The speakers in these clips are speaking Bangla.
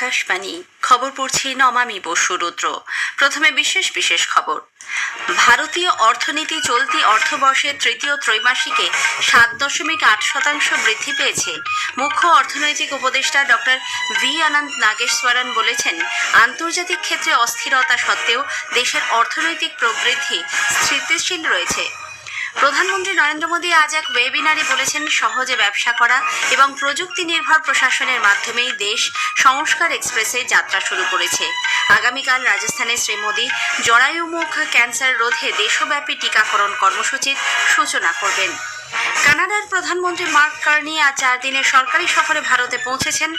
আকাশবাণী খবর পড়ছি নমামি বসু রুদ্র। প্রথমে বিশেষ বিশেষ খবর। ভারতীয় অর্থনীতি চলতি অর্থবর্ষের তৃতীয় ত্রৈমাসিকে 7.8% বৃদ্ধি পেয়েছে। মুখ্য অর্থনৈতিক উপদেষ্টা ডক্টর ভি আনন্দ নাগেশ্বরন বলেছেন, আন্তর্জাতিক ক্ষেত্রে অস্থিরতা সত্ত্বেও দেশের অর্থনৈতিক প্রবৃদ্ধি স্থিতিশীল রয়েছে। প্রধানমন্ত্রী নরেন্দ্র মোদী আজ এক ওয়েবিনারে বলেছেন, সহজে ব্যবসা করা এবং প্রযুক্তি নির্ভর প্রশাসনের মাধ্যমেই দেশ সংস্কার এক্সপ্রেসে যাত্রা শুরু করেছে। আগামীকাল রাজস্থানে শ্রী মোদী জরায়ুমুখ ক্যান্সার রোধে দেশব্যাপী টিকাকরণ কর্মসূচির সূচনা করবেন। কানাডার প্রধানমন্ত্রী মার্ক কার্নি আজ 4 দিনের সরকারি সফরে ভারতে পৌঁছেছেন।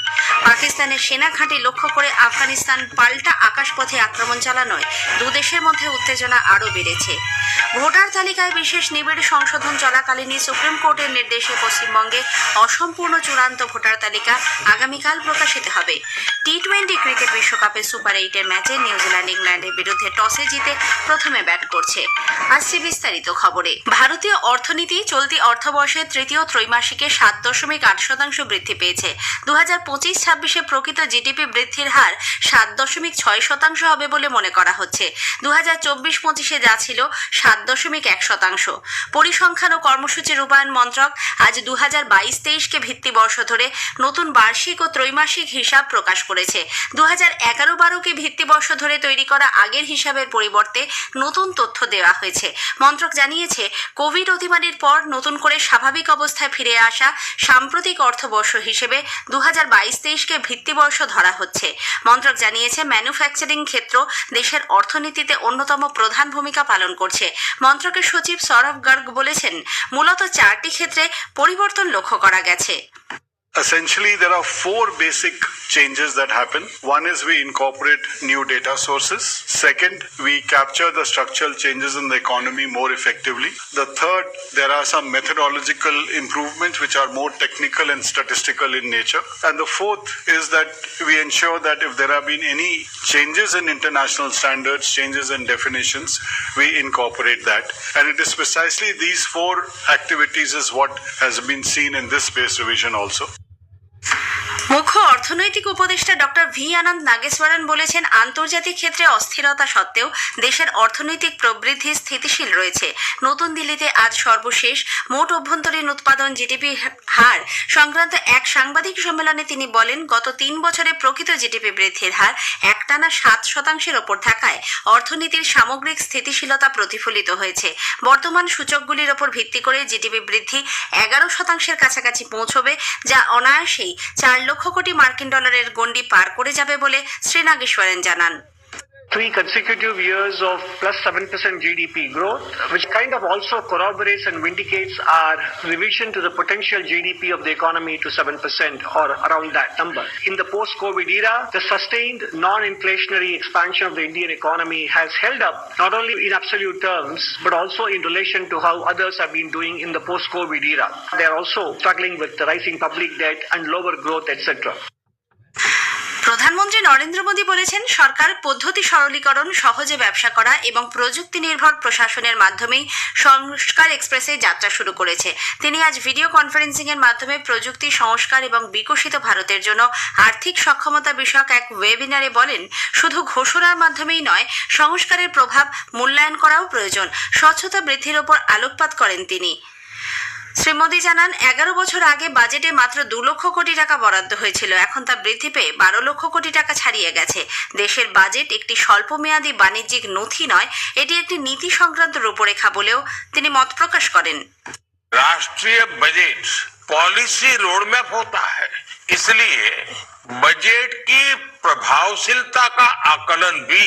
পাকিস্তানের সেনা ঘাঁটি লক্ষ্য করে আফগানিস্তান পাল্টা আকাশপথে আক্রমণ চালানোয় দুদেশের মধ্যে উত্তেজনা আরও বেড়েছে। ভোটার তালিকায় বিশেষ নিবিড় সংশোধন চলাকালীনই সুপ্রিম কোর্টের নির্দেশে পশ্চিমবঙ্গে অসম্পূর্ণ চূড়ান্ত ভোটার তালিকা আগামীকাল প্রকাশিত হবে। টি-20 ক্রিকেট বিশ্বকাপের সুপার 8-এর ম্যাচে নিউজিল্যান্ড ইংল্যান্ডের বিরুদ্ধে টসে জিতে প্রথমে ব্যাট করছে। আসছে বিস্তারিত খবরে। ভারতীয় অর্থনীতি চলতি অর্থবর্ষের তৃতীয় ত্রৈমাসিকে 7.8% বৃদ্ধি পেয়েছে। 2025-26 প্রকৃত জিডিপি বৃদ্ধির হার 7.6% হবে বলে মনে করা হচ্ছে। 2024-25 যা ছিল 7.1%। পরিসংখ্যান ও কর্মসূচি রূপায়ণ মন্ত্রক আজ 2022-23কে ভিত্তিবর্ষ ধরে নতুন বার্ষিক ও ত্রৈমাসিক হিসাব প্রকাশ করেছে। 2011-12কে ভিত্তিবর্ষ ধরে তৈরি করা আগের হিসাবের পরিবর্তে নতুন তথ্য দেওয়া হয়েছে। মন্ত্রক জানিয়েছে, কোভিড অতিমারির পর নতুন করে স্বাভাবিক অবস্থায় ফিরে আসা সাম্প্রতিক অর্থবর্ষ হিসেবে 2022-23কে ভিত্তিবর্ষ ধরা হচ্ছে। মন্ত্রক জানিয়েছে, ম্যানুফ্যাকচারিং ক্ষেত্র দেশের অর্থনীতিতে অন্যতম প্রধান ভূমিকা পালন করছে। মন্ত্রকের সচিব সৌরভ গর্গ বলেছেন, মূলত 4টি ক্ষেত্রে পরিবর্তন লক্ষ্য করা গেছে। Essentially, there are 4 basic changes that happen. One is we incorporate new data sources. Second, we capture the structural changes in the economy more effectively. The third, there are some methodological improvements which are more technical and statistical in nature. And the fourth is that we ensure that if there have been any changes in international standards, changes in definitions, we incorporate that. And it is precisely these 4 activities is what has been seen in this base revision also. মুখ্য অর্থনৈতিক উপদেষ্টা ডক্টর ভি আনন্দ নাগেশ্বরন বলেছেন, আন্তর্জাতিক ক্ষেত্রে অস্থিরতা সত্ত্বেও দেশের অর্থনৈতিক প্রবৃদ্ধি স্থিতিশীল রয়েছে। নতুন দিল্লিতে আজ সর্বশেষ মোট অভ্যন্তরীণ উৎপাদন জিডিপি হার সংক্রান্ত এক সাংবাদিক সম্মেলনে তিনি বলেন, গত 3 বছরে প্রকৃত জিডিপি বৃদ্ধির হার একটানা 7% ওপর থাকায় অর্থনীতির সামগ্রিক স্থিতিশীলতা প্রতিফলিত হয়েছে। বর্তমান সূচকগুলির ওপর ভিত্তি করে জিডিপি বৃদ্ধি 11% কাছাকাছি পৌঁছবে, যা অনায়াসেই 4 লক্ষ কোটি মার্কিন ডলারের গণ্ডি পার করে যাবে বলে শ্রী নাগেশ্বরন জানান। 3 consecutive years of plus 7% GDP growth, which kind of also corroborates and vindicates our revision to the potential GDP of the economy to 7% or around that number. In the post-COVID era, the sustained non-inflationary expansion of the Indian economy has held up not only in absolute terms, but also in relation to how others have been doing in the post-COVID era. They are also struggling with the rising public debt and lower growth, etc. প্রধানমন্ত্রী নরেন্দ্র মোদী বলেছেন, সরকার পদ্ধতি সরলীকরণ, সহজে ব্যবসা করা এবং প্রযুক্তি নির্ভর প্রশাসনের মাধ্যমেই সংস্কার এক্সপ্রেসে যাত্রা শুরু করেছে। তিনি আজ ভিডিও কনফারেন্সিং এর মাধ্যমে প্রযুক্তি সংস্কার এবং বিকশিত ভারতের জন্য আর্থিক সক্ষমতা বিষয়ক এক ওয়েবিনারে বলেন, শুধু ঘোষণার মাধ্যমেই নয়, সংস্কারের প্রভাব মূল্যায়ন করাও প্রয়োজন। স্বচ্ছতা বৃদ্ধির ওপর আলোকপাত করেন তিনি। শ্রী মোদী জানান, 11 বছর আগে বাজেটে মাত্র 2 লক্ষ কোটি টাকা বরাদ্দ হয়েছিল, এখন তা বৃদ্ধি পেয়ে 12 লক্ষ কোটি টাকা ছাড়িয়ে গেছে। দেশের বাজেট একটি স্বল্পমেয়াদী বাণিজ্যিক নথি নয়, এটি একটি নীতি সংক্রান্ত রূপরেখা বলেও তিনি মত প্রকাশ করেন। राष्ट्रीय बजट पॉलिसी रोडमैप होता है, इसलिए बजट की प्रभावशीलता का आकलन भी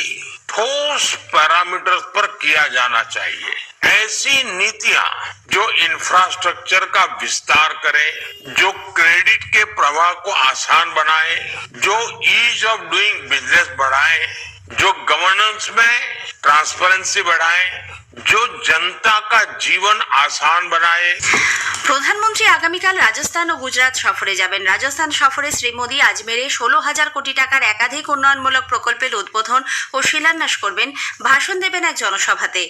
ठोस पैरामीटर्स पर किया जाना चाहिए। ऐसी नीतियां जो इंफ्रास्ट्रक्चर का विस्तार करे, जो क्रेडिट के प्रवाह को आसान बनाए, जो ईज ऑफ डूइंग बिजनेस बढ़ाए, जो गवर्नेंस में ट्रांसपेरेंसी बढ़ाए, जो जनता का जीवन आसान बनाए। প্রধানমন্ত্রী আগামীকাল রাজস্থান ও গুজরাট সফরে যাবেন। রাজস্থান সফরে শ্রী মোদী আজমেরে 16,000 কোটি টাকার একাধিক উন্নয়নমূলক প্রকল্পের উদ্বোধন ও শিলান্যাস করবেন, ভাষণ দেবেন এক জনসভাতে।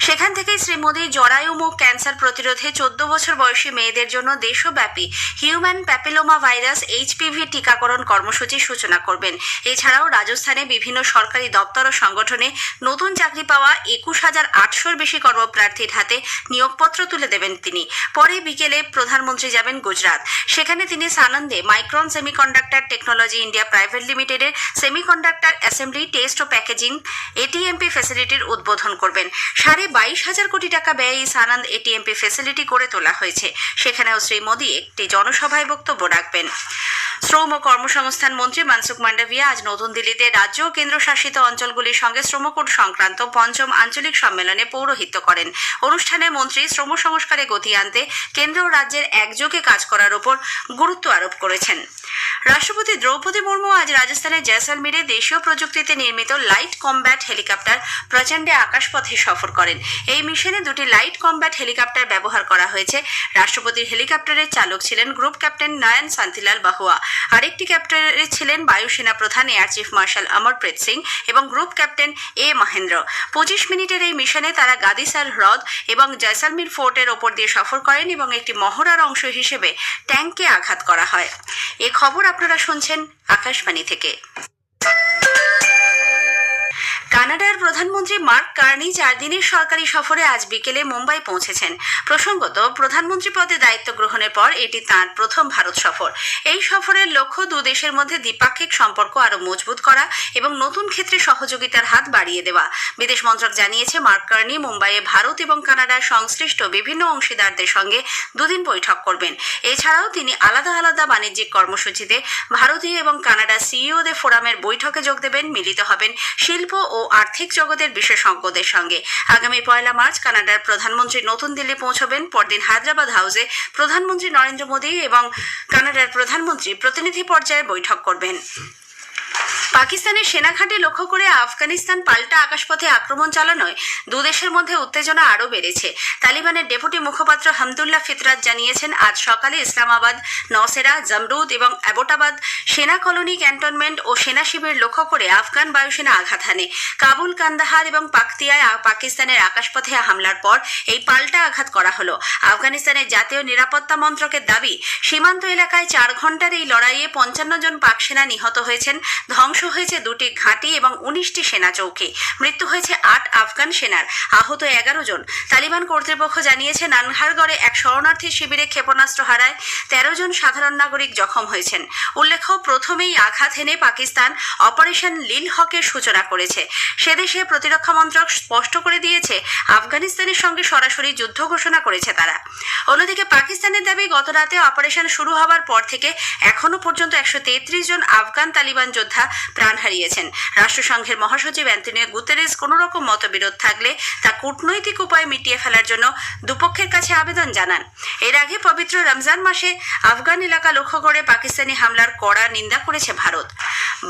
সেখান থেকেই শ্রী মোদী জরায়ু মুখ ক্যান্সার প্রতিরোধে 14 বছর বয়সী মেয়েদের জন্য দেশব্যাপী হিউম্যান প্যাপিলোমা ভাইরাস এইচপিভি টিকাকরণ কর্মসূচির সূচনা করবেন। এছাড়াও রাজস্থানে বিভিন্ন সরকারি দপ্তর ও সংগঠনে নতুন চাকরি পাওয়া 21,800-র বেশি কর্মপ্রার্থীর হাতে নিয়োগপত্র তুলে দেবেন তিনি। পরে বিকেলে প্রধানমন্ত্রী যাবেন গুজরাট। সেখানে তিনি সানন্দে Micron semiconductor technology India private লিমিটেডের সেমিকন্ডাক্টর অ্যাসেম্বলি টেস্ট ও প্যাকেজিং এটিএমপি ফ্যাসিলিটির উদ্বোধন করবেন। 22,500 কোটি টাকা ব্যয়ে এই সানন্দ এটিএমপি ফ্যাসিলিটি করে তোলা হয়েছে। সেখানেও শ্রী মোদী একটি জনসভায় বক্তব্য রাখবেন। শ্রম ও কর্মসংস্থান মন্ত্রী মনসুখ মান্ডাভিয়া আজ নতুন দিল্লিতে রাজ্য ও কেন্দ্রশাসিত অঞ্চলগুলির সঙ্গে শ্রমকোড সংক্রান্ত 5ম আঞ্চলিক সম্মেলনে পৌরোহিত্য করেন। অনুষ্ঠানে মন্ত্রী শ্রম সংস্কারে গতি আনতে কেন্দ্র ও রাজ্যের একযোগে কাজ করার উপর গুরুত্ব আরোপ করেছেন। রাষ্ট্রপতি দ্রৌপদী মুর্মু আজ রাজস্থানের জয়সলমীরে দেশীয় প্রযুক্তিতে নির্মিত লাইট কমব্যাট হেলিকপ্টার প্রচণ্ডে আকাশপথে সফর করেন। এই মিশনে 2টি লাইট কমব্যাট হেলিকপ্টার ব্যবহার করা হয়েছে। রাষ্ট্রপতির হেলিকপ্টারের চালক ছিলেন গ্রুপ ক্যাপ্টেন নয়ন শান্তিলাল বাহুয়া। আরেকটি ক্যাপ্টারে ছিলেন বায়ুসেনা প্রধান air chief marshal Amarpreet Singh এবং গ্রুপ ক্যাপ্টেন এ মহেন্দ্র। 25 মিনিটের এই মিশনে তারা গাদিসার হ্রদ এবং জয়সলমীর ফোর্টের ওপর দিয়ে সফর করেন এবং একটি মহড়ার অংশ হিসেবে ট্যাঙ্কে আঘাত করা হয়। এ খবর আপনারা শুনছেন আকাশবাণী থেকে। কানাডার প্রধানমন্ত্রী মার্ক কার্নি 4 দিনের সরকারি সফরে আজ বিকেলে মুম্বাই পৌঁছেছেন। প্রসঙ্গত, প্রধানমন্ত্রী পদে দায়িত্ব গ্রহণের পর এটি তাঁর প্রথম ভারত সফর। এই সফরের লক্ষ্য দুদেশের মধ্যে দ্বিপাক্ষিক সম্পর্ক আরও মজবুত করা এবং নতুন ক্ষেত্রে সহযোগিতার হাত বাড়িয়ে দেওয়া। বিদেশ মন্ত্রক জানিয়েছে, মার্ক কার্নি মুম্বাইয়ে ভারত এবং কানাডার সংশ্লিষ্ট বিভিন্ন অংশীদারদের সঙ্গে 2 দিন বৈঠক করবেন। এছাড়াও তিনি আলাদা আলাদা বাণিজ্যিক কর্মসূচিতে ভারতীয় এবং কানাডা সিইওদের ফোরামের বৈঠকে যোগ দেবেন, মিলিত হবেন শিল্প ও আর্থিক জগতের বিশেষজ্ঞদের সঙ্গে। আগামী 1 মার্চ কানাডার প্রধানমন্ত্রী নতুন দিল্লি পৌঁছবেন। পরদিন হায়দ্রাবাদ হাউসে প্রধানমন্ত্রী নরেন্দ্র মোদী এবং কানাডার প্রধানমন্ত্রী প্রতিনিধি পর্যায়ে বৈঠক করবেন। পাকিস্তানের সেনাঘাঁটি লক্ষ্য করে আফগানিস্তান পাল্টা আকাশপথে আক্রমণ চালানোয় দুদেশের মধ্যে উত্তেজনা আরও বেড়েছে। তালিবানের ডেপুটি মুখপাত্র হামদুল্লাহ ফিতরাত জানিয়েছেন, আজ সকালে ইসলামাবাদ, নওশেরা, জামরুদ এবং অ্যাবোটাবাদ সেনা কলোনি, ক্যান্টনমেন্ট ও সেনা শিবির লক্ষ্য করে আফগান বায়ুসেনা আঘাত হানে। কাবুল, কান্দাহার এবং পাকতিয়ায় পাকিস্তানের আকাশপথে হামলার পর এই পাল্টা আঘাত করা হলো। আফগানিস্তানের জাতীয় নিরাপত্তা মন্ত্রকের দাবি, সীমান্ত এলাকায় 4 ঘণ্টার এই লড়াইয়ে 55 জন পাক সেনা নিহত হয়েছেন। ধ্বংস হয়েছে 2টি ঘাঁটি এবং 19টি সেনা চৌকি। মৃত্যু হয়েছে 8 আফগান সেনার, আহত 11 জন। তালিবান কর্তৃপক্ষ জানিয়েছে, নানহারগড়ে এক শরণার্থী শিবিরে ক্ষেপণাস্ত্র হারায় 13 জন সাধারণ নাগরিক জখম হয়েছেন। উল্লেখ্য, প্রথমেই আঘাত হেনে পাকিস্তান অপারেশন লিল হকের সূচনা করেছে। সেদেশে প্রতিরক্ষা মন্ত্রক স্পষ্ট করে দিয়েছে, আফগানিস্তানের সঙ্গে সরাসরি যুদ্ধ ঘোষণা করেছে তারা। অন্যদিকে পাকিস্তানের দাবি, গত রাতে অপারেশন শুরু হওয়ার পর থেকে এখনো পর্যন্ত 133 জন আফগান তালিবান যোদ্ধা প্রাণ হারিয়েছেন। রাষ্ট্রসংঘের মহাসচিব অ্যান্টনিও গুতেরেস কোনো রকম মতবিরোধ থাকলে তা কূটনৈতিক উপায়ে মিটিয়ে ফেলার জন্য দুপক্ষের কাছে আবেদন জানান। এর আগে পবিত্র রমজান মাসে আফগান এলাকা লক্ষ্য করে পাকিস্তানি হামলার কড়া নিন্দা করেছে ভারত।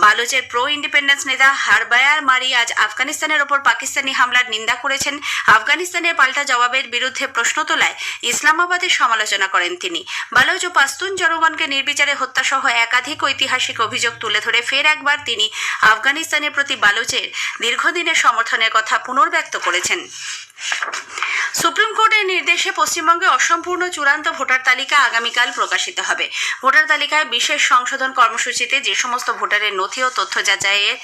বালুচের প্রো ইন্ডিপেন্ডেন্স নেতা হারবায়ার মারি আজ আফগানিস্তানের ওপর পাকিস্তানি হামলার নিন্দা করেছেন। আফগানিস্তানের পাল্টা জবাবের বিরুদ্ধে প্রশ্ন তোলায় ইসলামাবাদের সমালোচনা করেন তিনি। বালুচ ও পাস্তুন জনগণকে নির্বিচারে হত্যাসহ একাধিক ঐতিহাসিক অভিযোগ তুলে ধরে ফের একবার তিনি আফগানিস্তানের প্রতি বালুচের দীর্ঘদিনের সমর্থনের কথা পুনর্ব্যক্ত করেছেন। সুপ্রিম কোর্টের নির্দেশে পশ্চিমবঙ্গে অসম্পূর্ণ চূড়ান্ত ভোটার তালিকা আগামীকাল প্রকাশিত হবে। ভোটার তালিকায় বিশেষ সংশোধন কর্মসূচিতে যে সমস্ত ভোটারের নথি ও তথ্য যাচাইয়ের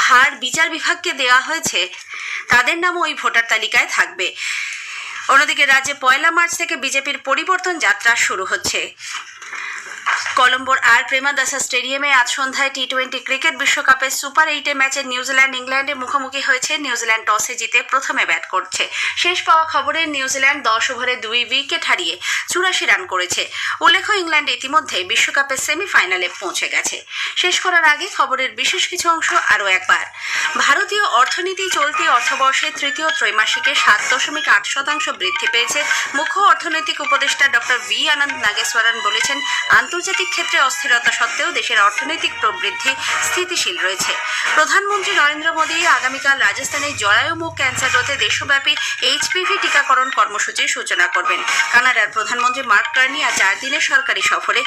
ভার বিচার বিভাগকে দেওয়া হয়েছে, তাদের নামও ওই ভোটার তালিকায় থাকবে। অন্যদিকে রাজ্যে 1 মার্চ থেকে বিজেপির পরিবর্তন যাত্রা শুরু হচ্ছে। কলম্বোর আর প্রেমাদাসা স্টেডিয়ামে আজ সন্ধ্যায় টি20 ক্রিকেট বিশ্বকাপের সুপার 8 ম্যাচে নিউজিল্যান্ড ইংল্যান্ডের মুখোমুখি হয়েছে। নিউজিল্যান্ড টসে জিতে প্রথমে ব্যাট করছে। শেষ পাওয়া খবরে নিউজিল্যান্ড 10 ওভারে 2 উইকেট হারিয়ে 84 রান করেছে। উল্লেখ্য, ইংল্যান্ড ইতিমধ্যে বিশ্বকাপের সেমিফাইনালে পৌঁছে গেছে। শেষ করার আগে খবরের বিশেষ কিছু অংশ আরও একবার। ভারতীয় অর্থনীতি চলতি অর্থবর্ষে তৃতীয় ত্রৈমাসিকে 7.8% বৃদ্ধি পেয়েছে। মুখ্য অর্থনৈতিক উপদেষ্টা ডক্টর ভি আনন্দ নাগেশ্বরন বলেছেন, আন্তর্জাতিক রাজনৈতিক ক্ষেত্রে অস্থিরতা সত্ত্বেও দেশের অর্থনৈতিক প্রবৃদ্ধি স্থিতিশীল রয়েছে। প্রধানমন্ত্রী নরেন্দ্র মোদী আগামীকাল রাজস্থানে জরায়ু মুখ ক্যান্সার রোধে দেশব্যাপী এইচপিভি টিকাকরণ কর্মসূচির সূচনা করবেন। কানাডার প্রধানমন্ত্রী মার্ক কার্নি আজ 4 দিনের সরকারি সফরে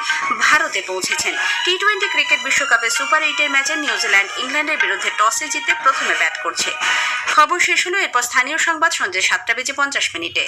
ভারতে পৌঁছেছেন। টি20 ক্রিকেট বিশ্বকাপে সুপার 8-এর ম্যাচে নিউজিল্যান্ড ইংল্যান্ডের বিরুদ্ধে টসে জিতে প্রথমে ব্যাট করছে। খবর শেষ হলো, এরপর স্থানীয় সংবাদ সন্ধ্যে 7:50 মিনিটে।